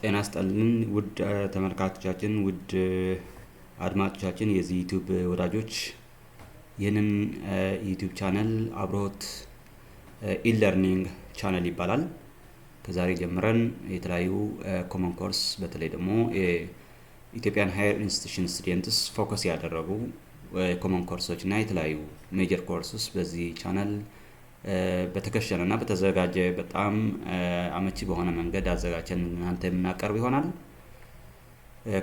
ጤና ይስጥልን ውድ ተመልካቾቻችን ውድ አድማጮቻችን የዚህ ዩቲዩብ ወዳጆች ይህንን ዩቲዩብ ቻናል አብሮት ኢለርኒንግ ቻናል ይባላል። ከዛሬ ጀምረን የተለያዩ ኮመን ኮርስ በተለይ ደግሞ የኢትዮጵያን ሃየር ኢንስቲትዩሽን ስቱደንትስ ፎከስ ያደረጉ ኮመን ኮርሶች እና የተለያዩ ሜጀር ኮርሶች በዚህ ቻናል በተከሸነና በተዘጋጀ በጣም አመቺ በሆነ መንገድ አዘጋጅተን እናንተ የምናቀርብ ይሆናል።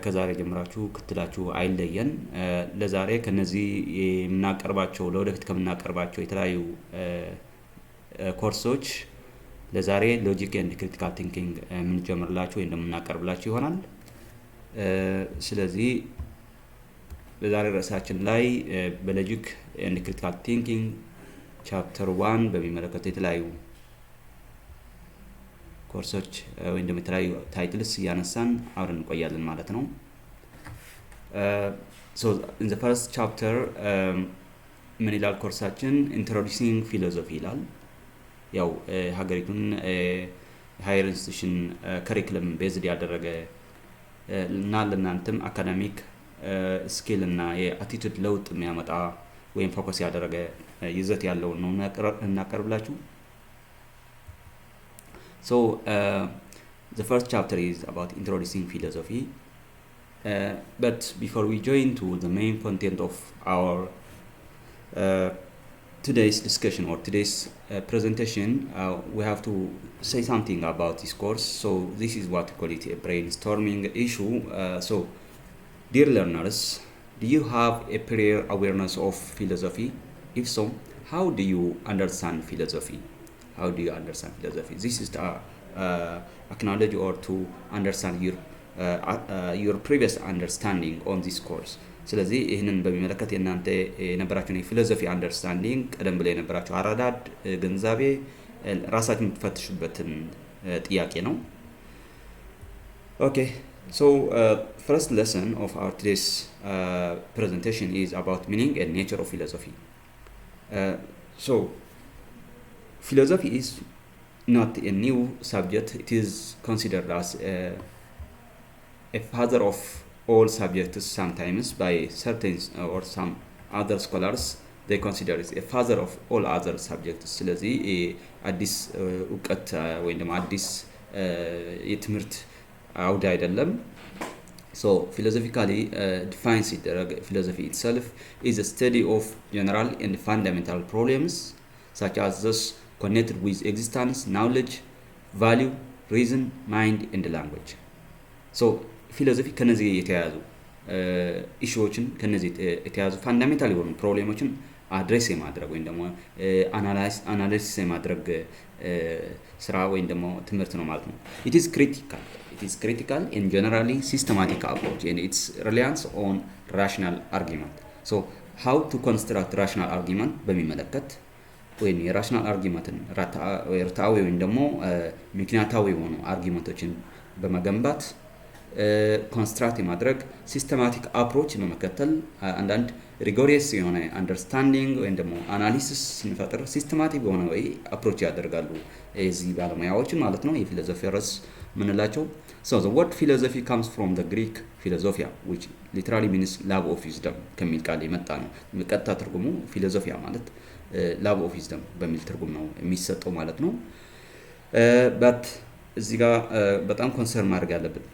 ከዛሬ ጀምራችሁ ክትላችሁ አይለየን። ለዛሬ ከነዚህ የምናቀርባቸው ለወደፊት ከምናቀርባቸው የተለያዩ ኮርሶች ለዛሬ ሎጂክ ኤንድ ክሪቲካል ቲንኪንግ ምን ጀምርላችሁ ወይ እንደምናቀርብላችሁ ይሆናል። ስለዚህ በዛሬ ርዕሳችን ላይ በሎጂክ ኤንድ ክሪቲካል ቲንኪንግ ቻፕተር 1 በሚመለከት የተለያዩ ኮርሶች ወይም ደግሞ የተለያዩ ታይትልስ ያነሳን አብረን እንቆያለን ማለት ነው። so in the first chapter ምን ይላል ኮርሳችን introducing philosophy ይላል። ያው ሀገሪቱን ሃየር ኢንስቲትዩሽን ከሪኩለም ቤዝድ ያደረገ እና ለናንተም አካዳሚክ ስኪል እና የአቲቲዩድ ለውጥ የሚያመጣ ወይም ፎከስ ያደረገ ይዘት ያለው ነው እናቀርብላችሁ። So the first chapter is about introducing philosophy, but before we join to the main content of our today's discussion or today's presentation, we have to say something about this course. So this is what we call it a brainstorming issue. So dear learners, do you have a prior awareness of philosophy? If so, how do you understand philosophy? How do you understand philosophy? This is to acknowledge or to understand your previous understanding on this course. ስለዚህ ይህንን በሚመለከት የእናንተ የነበራችሁን የፊሎሶፊ አንደርስታንዲንግ ቀደም ብለ የነበራችሁ አረዳድ ግንዛቤ ራሳችሁን የምትፈትሹበትን ጥያቄ ነው። Okay, so first lesson of our today's presentation is about meaning and nature of philosophy. So philosophy is not a new subject. It is considered as a father of all subjects sometimes by certain or some other scholars. They consider it a father of all other subjects. ስለዚህ አዲስ እውቀት ወይም ደግሞ አዲስ የትምህርት አውድ አይደለም። So philosophically defines it, philosophy itself is a study of general and fundamental problems such as those connected with existence, knowledge, value, reason, mind and language. So philosophy ከነዚህ የተያዙ ኢሹዎችን ከነዚህ የተያዙ ፋንዳሜንታል የሆኑ ፕሮብሌሞችን አድሬስ የማድረግ ወይም ደግሞ አናላይሲስ የማድረግ ስራ ወይም ደግሞ ትምህርት ነው ማለት ነው። It is critical and generally systematic approach and its reliance on rational argument. So how to construct rational argument በሚመለከት ወይም የራሽናል አርጊመንትን ርታዊ ወይም ደግሞ ምክንያታዊ የሆኑ አርጊመንቶችን በመገንባት ኮንስትራክት የማድረግ ሲስተማቲክ አፕሮች በመከተል አንዳንድ ሪጎሪየስ የሆነ አንደርስታንዲንግ ወይም ደግሞ አናሊሲስ ስንፈጥር ሲስተማቲክ በሆነ ወይ አፕሮች ያደርጋሉ እዚህ ባለሙያዎች ማለት ነው። የፊሎሶፊርስ ምንላቸው so the word philosophy comes from the Greek philosophia which literally means love of wisdom ከሚል ቃል የመጣ ነው። ቀጥታ ትርጉሙ ፊሎሶፊያ ማለት love of wisdom በሚል ትርጉም ነው የሚሰጠው ማለት ነው። but እዚህ ጋር በጣም ኮንሰርን ማድረግ ያለበት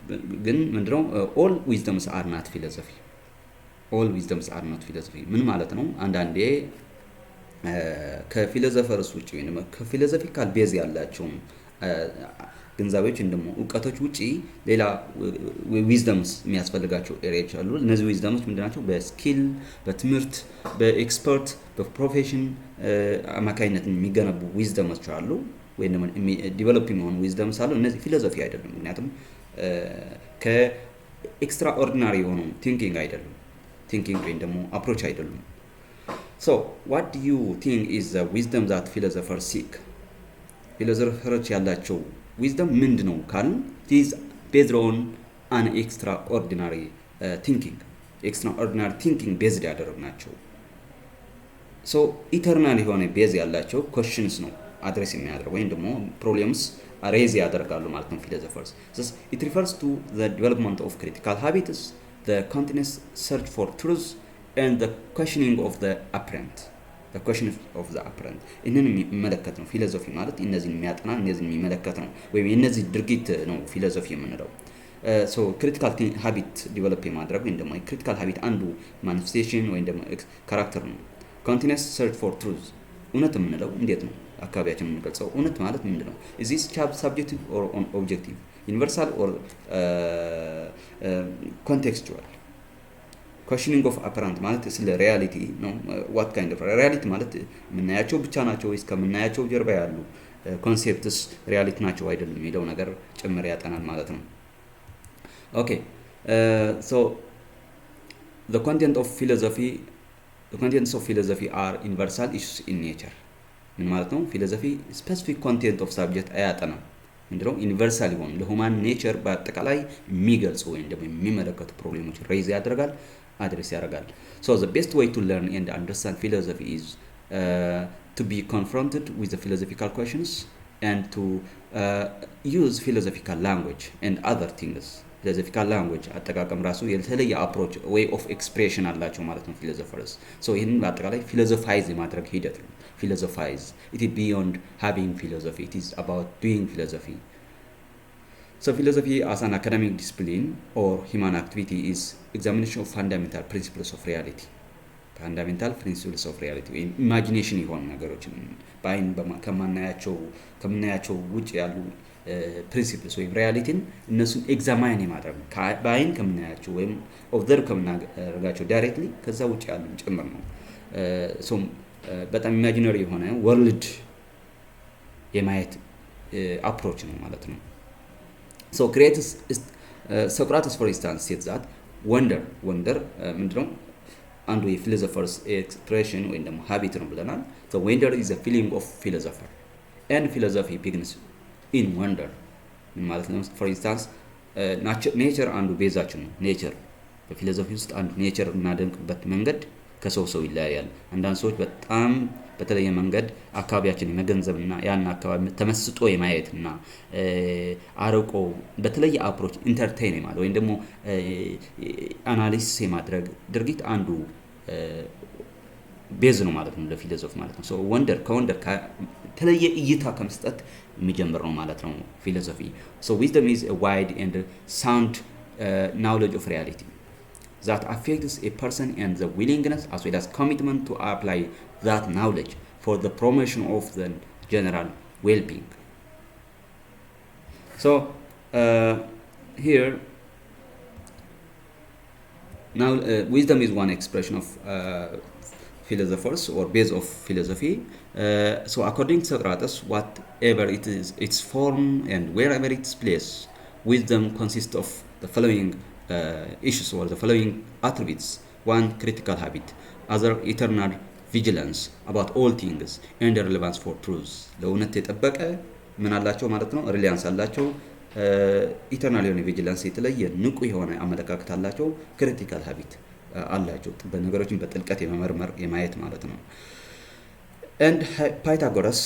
ግን ምንድነው all wisdoms are not philosophy. all wisdoms are not philosophy ምን ማለት ነው? አንዳንዴ ከፊሎሶፈርስ ውጪ ወይንም ከፊሎሶፊካል ቤዝ ያላቸው ግንዛቤዎች እንደሞ ዕውቀቶች ውጪ ሌላ ዊዝደምስ የሚያስፈልጋቸው ኤሪያዎች አሉ። እነዚህ ዊዝደምስ ምንድናቸው? በስኪል በትምህርት በኤክስፐርት በፕሮፌሽን አማካይነት የሚገነቡ ዊዝደምስ አሉ ወይም ደግሞ ዲቨሎፒንግ ሆኑ ዊዝደምስ አሉ። እነዚህ ፊሎሶፊ አይደሉም። ምክንያቱም ከኤክስትራኦርዲናሪ የሆኑ ቲንኪንግ አይደሉም። ቲንኪንግ ወይም ደግሞ አፕሮች አይደሉም። so what do you think is the wisdom that philosophers seek? ፊሎሶፈሮች ያላቸው wisdom ምንድነው ካልን it is based on an extraordinary thinking based ያደረግናቸው so eternal የሆነ ቤዝ ያላቸው questions ነው አድሬስ የሚያደርገው ወይም ደግሞ ፕሮብሌምስ ሬዝ ያደርጋሉ ማለት ነው philosophers. Thus, it refers to the development of critical habits, the continuous search for truth, and the questioning of the apparent. The question of the apparent. ይህንን የሚመለከት ነው ፊሎሶፊ ማለት እነዚህን የሚያጠና እነዚህን የሚመለከት ነው ወይም የነዚህ ድርጊት ነው ፊሎሶፊ የምንለው። ሶ ክሪቲካል ሃቢት ዲቨሎፕ የማድረግ ወይም ደግሞ ክሪቲካል ሃቢት አንዱ ማኒፌስቴሽን ወይም ደግሞ ካራክተር ነው። ኮንቲኒየስ ሰርች ፎር ትሩዝ እውነት የምንለው እንዴት ነው አካባቢያችን የምንገልጸው? እውነት ማለት ምንድን ነው? is this subjective or objective, universal or contextual? questioning of apparent ማለት ስለ ሪያሊቲ ነው። what kind of reality ማለት የምናያቸው ብቻ ናቸው ወይስ ከምናያቸው ጀርባ ያሉ ኮንሴፕትስ ሪያሊቲ ናቸው አይደለም የሚለው ነገር ጭምር ያጠናል ማለት ነው። ኦኬ so the contents of philosophy are universal issues in nature. ምን ማለት ነው? ፊሎሶፊ ስፔሲፊክ ኮንቴንት ኦፍ ሳብጀክት አያጠናም። ምንድነው? ዩኒቨርሳል የሆኑ ለሁማን ኔቸር በአጠቃላይ የሚገልጹ ወይም ደግሞ የሚመለከቱ ፕሮብሌሞች ሬይዝ ያደርጋል፣ አድሬስ ያደርጋል። so the best way to learn and understand philosophy is to be confronted with the philosophical questions and to use philosophical language and other things. philosophical language አጠቃቀም ራሱ የተለየ አፕሮች way of expression አላቸው ማለት ነው philosophers. so ይህንን በአጠቃላይ philosophize የማድረግ ሂደት ነው። philosophize, it is beyond having philosophy, it is about doing philosophy. So philosophy as an academic discipline or human activity is examination of fundamental principles of reality. fundamental principles of reality ወይም ኢማጂኔሽን የሆኑ ነገሮችን በአይን ከምናያቸው ውጭ ያሉ ፕሪንሲፕልስ ወይም ሪያሊቲን እነሱን ኤግዛማይን የማድረግ ነው። በአይን ከምናያቸው ወይም ኦብዘርቭ ከምናደርጋቸው ዳይሬክትሊ ከዛ ውጭ ያሉ ጭምር ነው። ሶም በጣም ኢማጂነሪ የሆነ ወርልድ የማየት አፕሮች ነው ማለት ነው። so Socrates for instance said that wonder ምንድነው? አንዱ የፊሎሶፈርስ ኤክስፕሬሽን ወይም ደግሞ ሃቢት ነው ብለናል። so wonder is a feeling of philosopher and philosophy begins in wonder ማለት ነው። for instance nature አንዱ ቤዛችን ነው። ኔቸር በፊሎሶፊ ውስጥ አንዱ ኔቸር እናደንቅበት መንገድ ከሰው ይለያያል። አንዳንድ ሰዎች በጣም በተለየ መንገድ አካባቢያችን የመገንዘብና ያን አካባቢ ተመስጦ የማየትና አርቆ በተለየ አፕሮች ኢንተርቴይን ማለት ወይም ደግሞ አናሊሲስ የማድረግ ድርጊት አንዱ ቤዝ ነው ማለት ነው ለፊሎሶፊ ማለት ነው። so ከወንደር ተለየ እይታ ከመስጠት የሚጀምር ነው ማለት ነው ፊሎሶፊ። so wisdom is a wide and sound knowledge of reality that affects a person and the willingness as well as commitment to apply that knowledge for the promotion of the general well-being. So here now wisdom is one expression of philosophers or base of philosophy. So according to Socrates, whatever it is, its form and wherever its place, wisdom consists of the following issues or the following attributes: one, critical habit; other, eternal vigilance about all things and relevance for truth. ለእውነት የጠበቀ ምን አላቸው ማለት ነው? ሪሊያንስ አላቸው። ኢተርናል የሆነ ቪጂላንስ የተለየ ንቁ የሆነ አመለካከት አላቸው። ክሪቲካል ሃቢት አላቸው በነገሮችን በጥልቀት የመመርመር የማየት ማለት ነው። and Pythagoras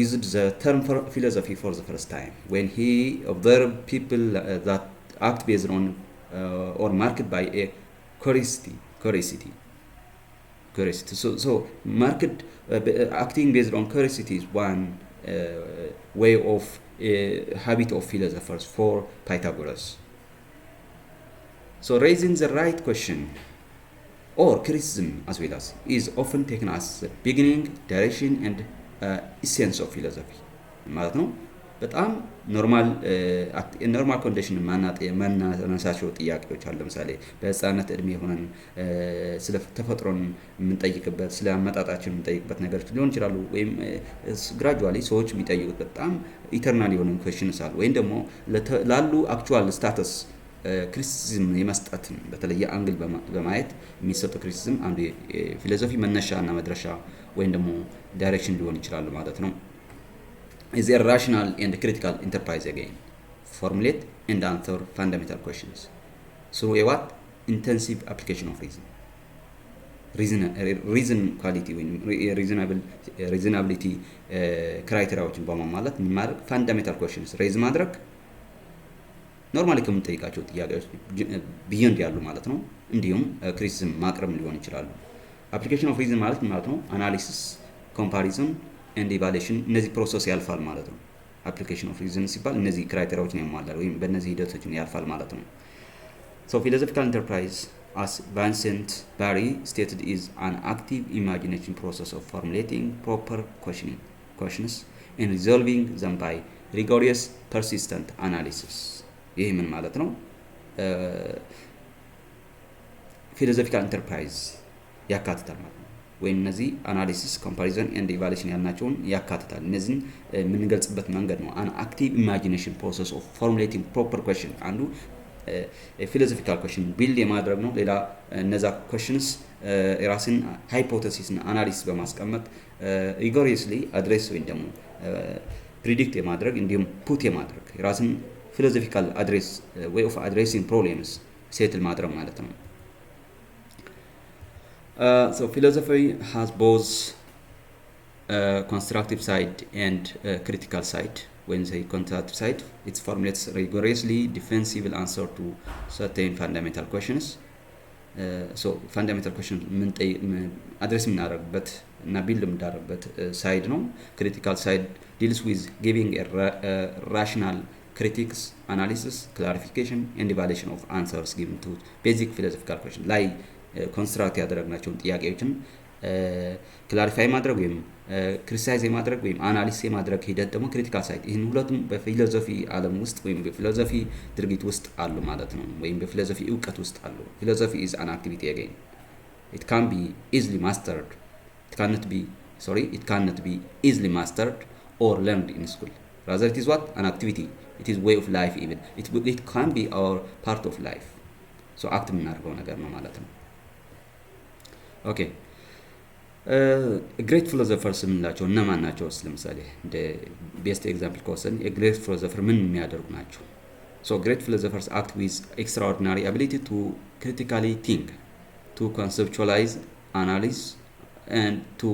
used the term for philosophy for the first time when he observed people that act based on or marked by a curiosity. So market acting based on curiosity is one way of habit of philosophers for Pythagoras. So raising the right question or criticism as well as is often taken as the beginning, direction and essence of philosophy ማለት ነው። በጣም ኖርማል ኮንዲሽን ማናነሳቸው ጥያቄዎች አሉ። ለምሳሌ በህፃነት እድሜ ሆነን ስለ ተፈጥሮን የምንጠይቅበት ስለ አመጣጣችን የምንጠይቅበት ነገሮች ሊሆን ይችላሉ። ወይም ግራጁዋሊ ሰዎች የሚጠይቁት በጣም ኢተርናል የሆኑ ኩዌስችንስ አሉ። ወይም ደግሞ ላሉ አክቹዋል ስታተስ ክሪቲሲዝም የመስጠትን በተለየ አንግል በማየት የሚሰጡ ክሪቲሲዝም አንዱ የፊሎሶፊ መነሻና መድረሻ ወይም ደግሞ ዳይሬክሽን ሊሆን ይችላል ማለት ነው። is a rational and critical enterprise again. Formulate and answer fundamental questions through a what? Intensive application of reason. ሪዝን ኳሊቲ ወይም ሪዝናብሊቲ ክራይቴሪያዎችን በማሟላት ምን ማድረግ ፋንዳሜንታል ኩዌስችንስ ሬዝ ማድረግ ኖርማሊ ከምንጠይቃቸው ጥያቄዎች ቢዮንድ ያሉ ማለት ነው። እንዲሁም ክሪቲሲዝም ማቅረብ ሊሆን ይችላሉ። አፕሊኬሽን ኦፍ ሪዝን ማለት ምን ማለት ነው? አናሊሲስ፣ ኮምፓሪዝን ኤንድ ኢቫሉዌሽን እነዚህ ፕሮሰስ ያልፋል ማለት ነው። አፕሊኬሽን ኦፍ ሪዝን ሲባል እነዚህ ክራይቴሪያዎችን ያሟላል ወይም በእነዚህ ሂደቶችን ያልፋል ማለት ነው። ሶ ፊሎሶፊካል ኢንተርፕራይዝ as Vincent Barry stated is an active imagination process of formulating proper questions and resolving them by rigorous persistent analysis. ይህ ምን ማለት ነው? ፊሎሶፊካል ኢንተርፕራይዝ ያካትታል ማለት ነው። ወይም እነዚህ አናሊሲስ፣ ኮምፓሪዝን ኤንድ ኢቫሉዌሽን ያልናቸውን ያካትታል። እነዚህን የምንገልጽበት መንገድ ነው an active imagination process of formulating proper question አንዱ ፊሎሶፊካል ኩዌስችን ቢልድ የማድረግ ነው። ሌላ እነዛ ኩዌስችንስ የራስን ሃይፖቴሲስና አናሊሲስ በማስቀመጥ ሪጎሪየስሊ አድሬስ ወይም ደግሞ ፕሪዲክት የማድረግ እንዲሁም ፑት የማድረግ የራስን ፊሎሶፊካል አድሬስ ዌይ ኦፍ አድሬሲንግ ፕሮብሌምስ ሴትል ማድረግ ማለት ነው። ሶ ፊሎሶፊ ሃዝ ቦዝ constructive side and critical side. When they constructive side, it formulates rigorously defensible answer to certain fundamental questions. So fundamental questions address የምናደርግበት እና ቢልድ የምናደርግበት ሳይድ ነው። critical side deals with giving a rational critics, analysis, clarification and evaluation of answers given to basic philosophical questions ላይ ኮንስትራክት ያደረግናቸውን ጥያቄዎችን ክላሪፋይ ማድረግ ወይም ክሪቲሳይዝ የማድረግ ወይም አናሊሲስ የማድረግ ሂደት ደግሞ ክሪቲካል ሳይድ። ይህን ሁለቱም በፊሎሶፊ ዓለም ውስጥ ወይም በፊሎሶፊ ድርጊት ውስጥ አሉ ማለት ነው፣ ወይም በፊሎሶፊ እውቀት ውስጥ አሉ። ፊሎሶፊ is an activity again. It can be easily mastered. It cannot be easily mastered or learned in school. Rather it is what? An activity. It is way of life even. It can be our part of life. So አክት የምናደርገው ነገር ነው ማለት ነው። ኦኬ ግሬት ፊሎሶፈርስ የምንላቸው እነማን ናቸው? ለምሳሌ እንደ ቤስት ኤግዛምፕል ከወሰን የግሬት ፊሎሶፈር ምን የሚያደርጉ ናቸው? ሶ ግሬት ፊሎሶፈርስ አክት ዊዝ ኤክስትራኦርዲናሪ አቢሊቲ ቱ ክሪቲካሊ ቲንክ፣ ቱ ኮንሴፕቹዋላይዝ፣ አናሊዝ and to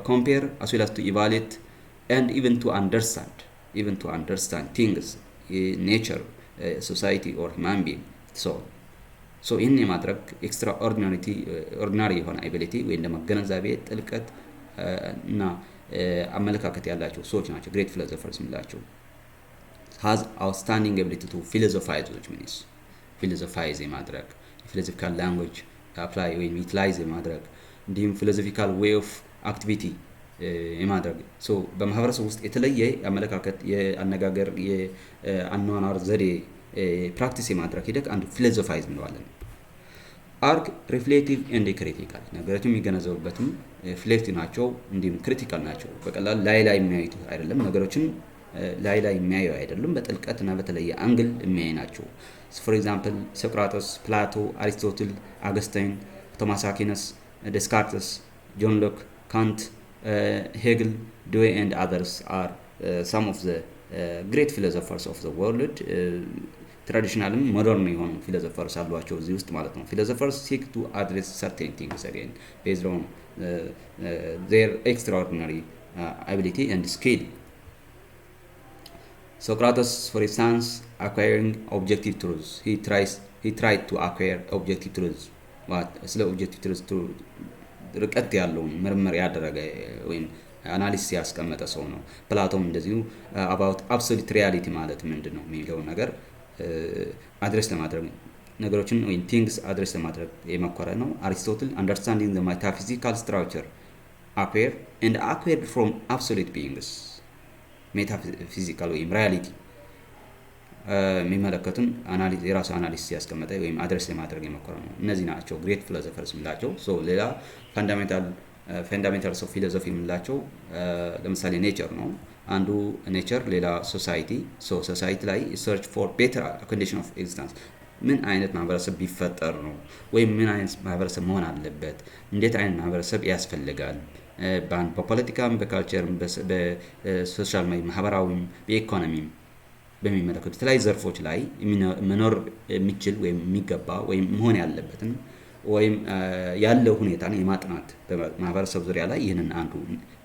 compare as well as to evaluate and even to understand things, nature, society or human being. So ይህን የማድረግ ኤክስትራኦርዲናሪ የሆነ አቢሊቲ ወይም ደግሞ ገነዛቤ፣ ጥልቀት እና አመለካከት ያላቸው ሰዎች ናቸው ግሬት ፊሎሶፈርስ የምንላቸው። has outstanding ability to philosophize, which means philosophize የማድረግ philosophical language apply ወይም utilize የማድረግ እንዲሁም philosophical way of activity የማድረግ ሶ በማህበረሰብ ውስጥ የተለየ አመለካከት፣ የአነጋገር፣ የአኗኗር ዘዴ ፕራክቲስ የማድረግ ሂደት አንዱ ፊሎሶፋይዝ እንለዋለን። አርግ ሪፍሌክቲቭ ኤንድ ክሪቲካል ነገሮችን የሚገነዘቡበትም ሪፍሌክቲቭ ናቸው፣ እንዲሁም ክሪቲካል ናቸው። በቀላል ላይ የሚያዩት አይደለም፣ ነገሮችን ላይ የሚያዩ አይደለም፣ በጥልቀትና በተለየ አንግል የሚያዩ ናቸው። ፎር ኤግዛምፕል ሶክራተስ፣ ፕላቶ፣ አሪስቶትል፣ አገስታይን፣ ቶማስ አኪነስ፣ ዴስካርትስ፣ ጆን ሎክ፣ ካንት፣ ሄግል፣ ዶዌ ኤንድ አዘርስ አር some of the great philosophers of the world. ትራዲሽናልም ሞደርን የሆኑ ፊሎሶፈርስ አሏቸው እዚህ ውስጥ ማለት ነው። ፊሎሶፈርስ seek to address certain things again based on their extraordinary ability and skill. Socrates, for instance, acquiring objective truths. He tried to acquire objective truths. ስለ objective truths ርቀት ያለውን ምርምር ያደረገ ወይም አናሊሲስ ያስቀመጠ ሰው ነው። ፕላቶም እንደዚሁ about absolute reality ማለት ምንድን ነው የሚለው ነገር አድሬስ ለማድረግ ነገሮችን ወይም ቲንግስ አድሬስ ለማድረግ የመኮረ ነው። አሪስቶትል understanding the metaphysical structure acquired from absolute beings, ሜታፊዚካል ወይም ሪያሊቲ የሚመለከቱን አናሊሲስ የራሱ አናሊሲስ ያስቀመጠ ወይም አድሬስ ለማድረግ የመኮረ ነው። እነዚህ ናቸው ግሬት ፊሎሶፈርስ የምንላቸው። ሶ ሌላ ፈንዳሜንታልስ ኦፍ ፊሎሶፊ የምንላቸው ለምሳሌ ኔቸር ነው አንዱ ኔቸር፣ ሌላ ሶሳይቲ። ሶ ሶሳይቲ ላይ ሰርች ፎር ቤተር ኮንዲሽን ኦፍ ኤግዚስተንስ ምን አይነት ማህበረሰብ ቢፈጠር ነው ወይም ምን አይነት ማህበረሰብ መሆን አለበት፣ እንዴት አይነት ማህበረሰብ ያስፈልጋል፣ በፖለቲካም፣ በካልቸርም፣ በሶሻል ማህበራዊም፣ በኢኮኖሚም በሚመለከቱ የተለያዩ ዘርፎች ላይ መኖር የሚችል ወይም የሚገባ ወይም መሆን ያለበትን ወይም ያለው ሁኔታን የማጥናት በማህበረሰብ ዙሪያ ላይ ይህንን አንዱ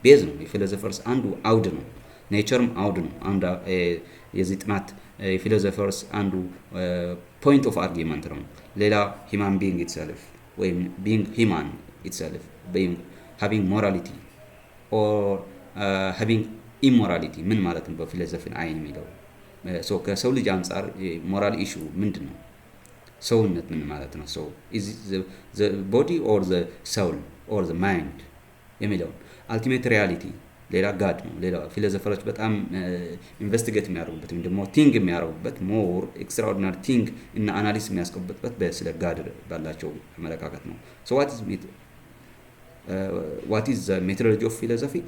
ቤዝ ነው። የፊሎሶፈርስ አንዱ አውድ ነው። ኔቸርም አውድ ነው። አንዱ የዚህ ጥናት የፊሎሶፈርስ አንዱ ፖይንት ኦፍ አርጊመንት ነው። ሌላ ሂማን ቢንግ ኢትሰልፍ ወይም ቢንግ ሂማን ኢትሰልፍ ቢንግ ሃቪንግ ሞራሊቲ ኦር ሃቪንግ ኢሞራሊቲ ምን ማለት ነው በፊሎሶፊን አይን የሚለው ከሰው ልጅ አንጻር ሞራል ኢሹ ምንድን ነው? ሰውነት ምን ማለት ነው? ሰው ኢዝ ዘ ቦዲ ኦር ዘ soul ኦር ዘ ማይንድ የሚለው አልቲሜት ሪያሊቲ ሌላ ጋድ ነው። ሌላ ፊሎሶፈሮች በጣም ኢንቨስቲጌት የሚያደርጉበት ወይም ደግሞ ቲንግ የሚያደርጉበት ሞር ኤክስትራኦርዲናሪ ቲንግ እና አናሊሲስ የሚያስቀምጡበት ስለ ጋድ ባላቸው አመለካከት ነው። ሶ what is the methodology of philosophy?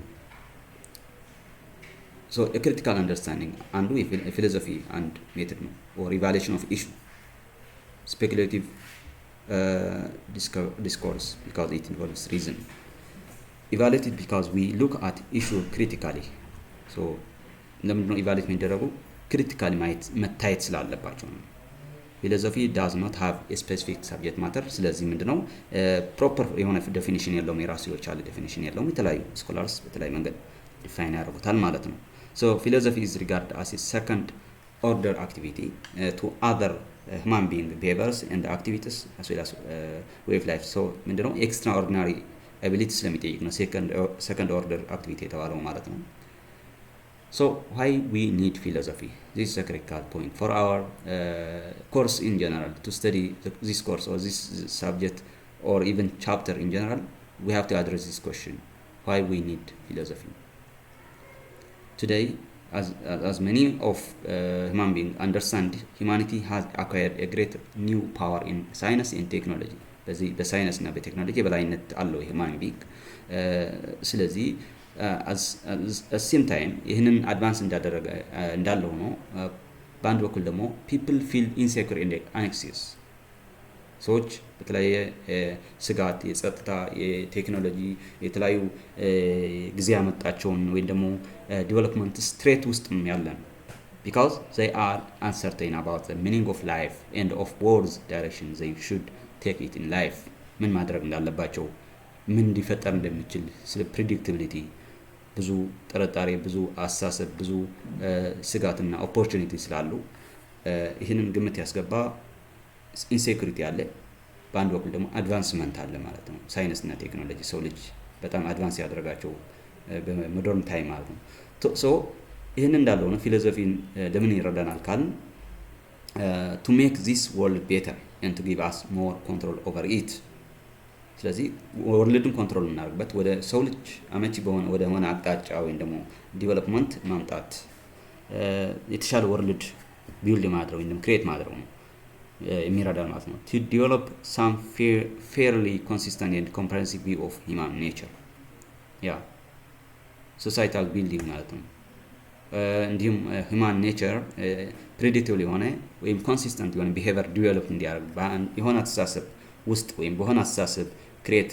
So a critical understanding አንዱ የፊሎሶፊ አንድ ሜትድ ነው። or evaluation of issue, speculative discourse because it involves reason. Evaluated because we look at issue critically. So ለምንድነው ኢቫሉዌት የሚደረጉ? ክሪቲካሊ መታየት ስላለባቸው ነው። ፊሎሶፊ does not have a specific subject matter። ስለዚህ ምንድነው ፕሮፐር የሆነ ዴፊኒሽን የለውም፣ የራሱ የቻለ ዴፊኒሽን የለውም። የተለያዩ ስኮላርስ በተለያዩ መንገድ ዲፋይን ያደርጉታል ማለት ነው። So philosophy is regarded as a second order activity to other human being behaviors and activities as well as way of life. So ምንድነው extraordinary ability ስለሚጠይቅ ነው second order activity የተባለው ማለት ነው። So why we need philosophy? This is a critical point for our course in general. To study this course or this subject or even chapter in general, we have to address this question: why we need philosophy? Today, as many of human beings understand, humanity has acquired a great new power in science and technology. በሳይንስ እና በቴክኖሎጂ የበላይነት አለው human being። ስለዚህ at same time ይህንን አድቫንስ እንዳለ ሆኖ በአንድ በኩል ደግሞ people feel insecure and anxious። ሰዎች በተለያየ ስጋት፣ የጸጥታ፣ የቴክኖሎጂ የተለያዩ ጊዜ ያመጣቸውን ወይም ደግሞ ዲቨሎፕመንት ስትሬት ውስጥም ያለን because they are uncertain about the meaning of life and of world's direction they should take it in life። ምን ማድረግ እንዳለባቸው፣ ምን ሊፈጠር እንደሚችል ስለ ፕሬዲክቲቢሊቲ ብዙ ጥርጣሬ፣ ብዙ አሳሰብ፣ ብዙ ስጋትና ኦፖርቹኒቲ ስላሉ ይህንን ግምት ያስገባ ኢንሴኩሪቲ አለ። በአንድ በኩል ደግሞ አድቫንስመንት አለ ማለት ነው። ሳይንስ እና ቴክኖሎጂ ሰው ልጅ በጣም አድቫንስ ያደረጋቸው በሞደርን ታይም ማለት ነው። ሶ ይህን እንዳለው ነው ፊሎሶፊን ለምን ይረዳናል ካልን to make this world better and to give us more control over it። ስለዚህ ወርልድን ኮንትሮል እናደርግበት ወደ ሰው ልጅ አመቺ በሆነ ወደ ሆነ አቅጣጫ ወይም ደግሞ ዲቨሎፕመንት ማምጣት የተሻለ ወርልድ ቢልድ ማድረግ ወይም ክሬት ማድረግ ነው የሚረዳል ማለት ነው። to develop some fairly consistent and comprehensive view of human nature societal building ማለት ነው። እንዲሁም human nature predictable የሆነ ወይም consistent የሆነ behavior develop እንዲያደርግ የሆነ አስተሳሰብ ውስጥ ወይም በሆነ አስተሳሰብ ክሬት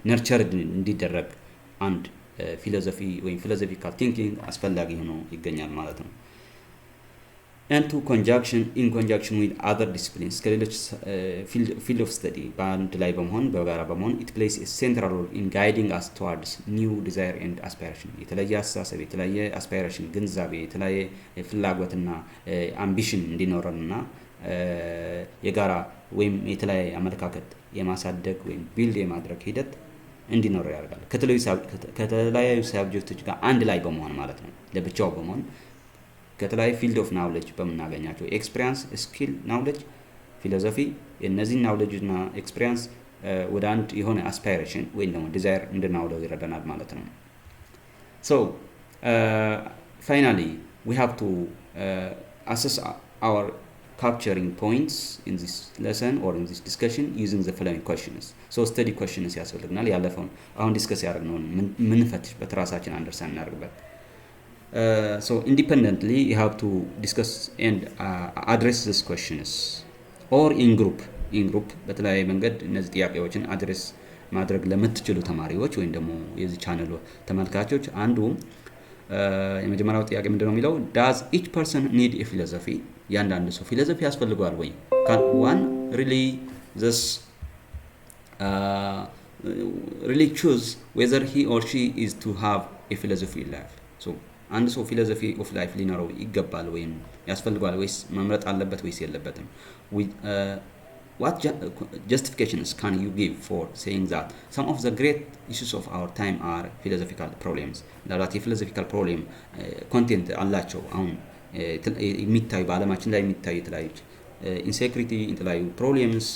ነርቸርድ እንዲደረግ አንድ ፊሎሶፊ ወይም ፊሎሶፊካል ቲንኪንግ አስፈላጊ ሆኖ ይገኛል ማለት ነው። and to in conjunction with other disciplines ከሌሎች field of study በአንድ ላይ በመሆን በጋራ በመሆን it plays a central role in guiding us towards new desire and aspiration። የተለየ አስተሳሰብ፣ የተለየ አስፓይሬሽን፣ ግንዛቤ፣ የተለየ ፍላጎትና አምቢሽን እንዲኖረንና የጋራ ወይም የተለየ አመለካከት የማሳደግ ወይም ቢልድ የማድረግ ሂደት እንዲኖር ያደርጋል። ከተለያዩ ሳብጀክቶች ጋር አንድ ላይ በመሆን ማለት ነው። ለብቻው በመሆን ከተለያዩ ፊልድ ኦፍ ናውሌጅ በምናገኛቸው ኤክስፒሪየንስ፣ ስኪል፣ ናውሌጅ፣ ፊሎሶፊ የነዚህ ናውሌጅ እና ኤክስፒሪየንስ ወደ አንድ የሆነ አስፓይሬሽን ወይም ደግሞ ዲዛይር እንድናውለው ይረዳናል ማለት ነው። so finally we have to assess our capturing points in this lesson or in this discussion using the following questions. so study questions ያስፈልግናል። ያለፈውን አሁን ዲስከስ ያደረግነውን ምን ፈትሽበት ራሳችን አንደርስታንድ እናደርግበት። so independently you have to discuss and address these questions or in group በተለያየ መንገድ እነዚህ ጥያቄዎችን አድሬስ ማድረግ ለምትችሉ ተማሪዎች ወይም ደግሞ የዚህ ቻናል ተመልካቾች አንዱ የመጀመሪያው ጥያቄ ምንድነው የሚለው does each person need a philosophy? ያንዳንዱ ሰው ፊሎሶፊ ያስፈልገዋል ወይ? can one really this really choose whether he or she is to have a philosophy in life. So አንድ ሰው ፊሎሶፊ ኦፍ ላይፍ ሊኖረው ይገባል ወይም ያስፈልገዋል ወይስ መምረጥ አለበት ወይስ የለበትም? What justifications can you give for saying that some of the great issues of our time are philosophical problems? ምናልባት የፊሎሶፊካል ፕሮብሌም ኮንቴንት አላቸው። አሁን የሚታዩ በአለማችን ላይ የሚታዩ የተለያዩ ኢንሴኩሪቲ፣ የተለያዩ ፕሮብሌምስ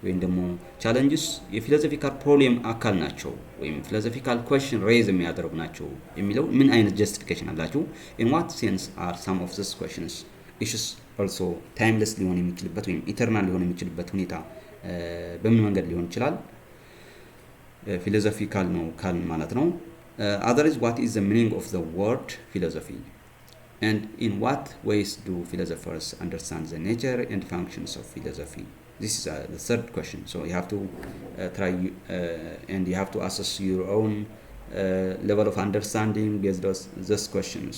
ወይም ደግሞ ቻለንጅስ የፊሎሶፊካል ፕሮብሌም አካል ናቸው ወይም ፊሎሶፊካል ኩዌስችን ሬዝ የሚያደርጉ ናቸው የሚለው ምን አይነት ጀስቲፊኬሽን አላችሁ? in what sense are some of these questions issues also timeless ሊሆን የሚችልበት ወይም ኢተርናል ሊሆን የሚችልበት ሁኔታ በምን መንገድ ሊሆን ይችላል? ፊሎሶፊካል ነው ካል ማለት ነው። other is what is the meaning of the word philosophy and in what ways do philosophers understand the nature and functions of philosophy? This is the third question. So you have to try and you have to assess your own level of understanding based on those questions.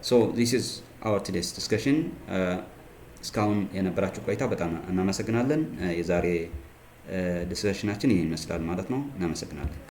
So this is our today's discussion. እስካሁን የነበራችሁ ቆይታ በጣም እናመሰግናለን። የዛሬ ዲስከሽናችን ይሄን ይመስላል ማለት ነው። እናመሰግናለን።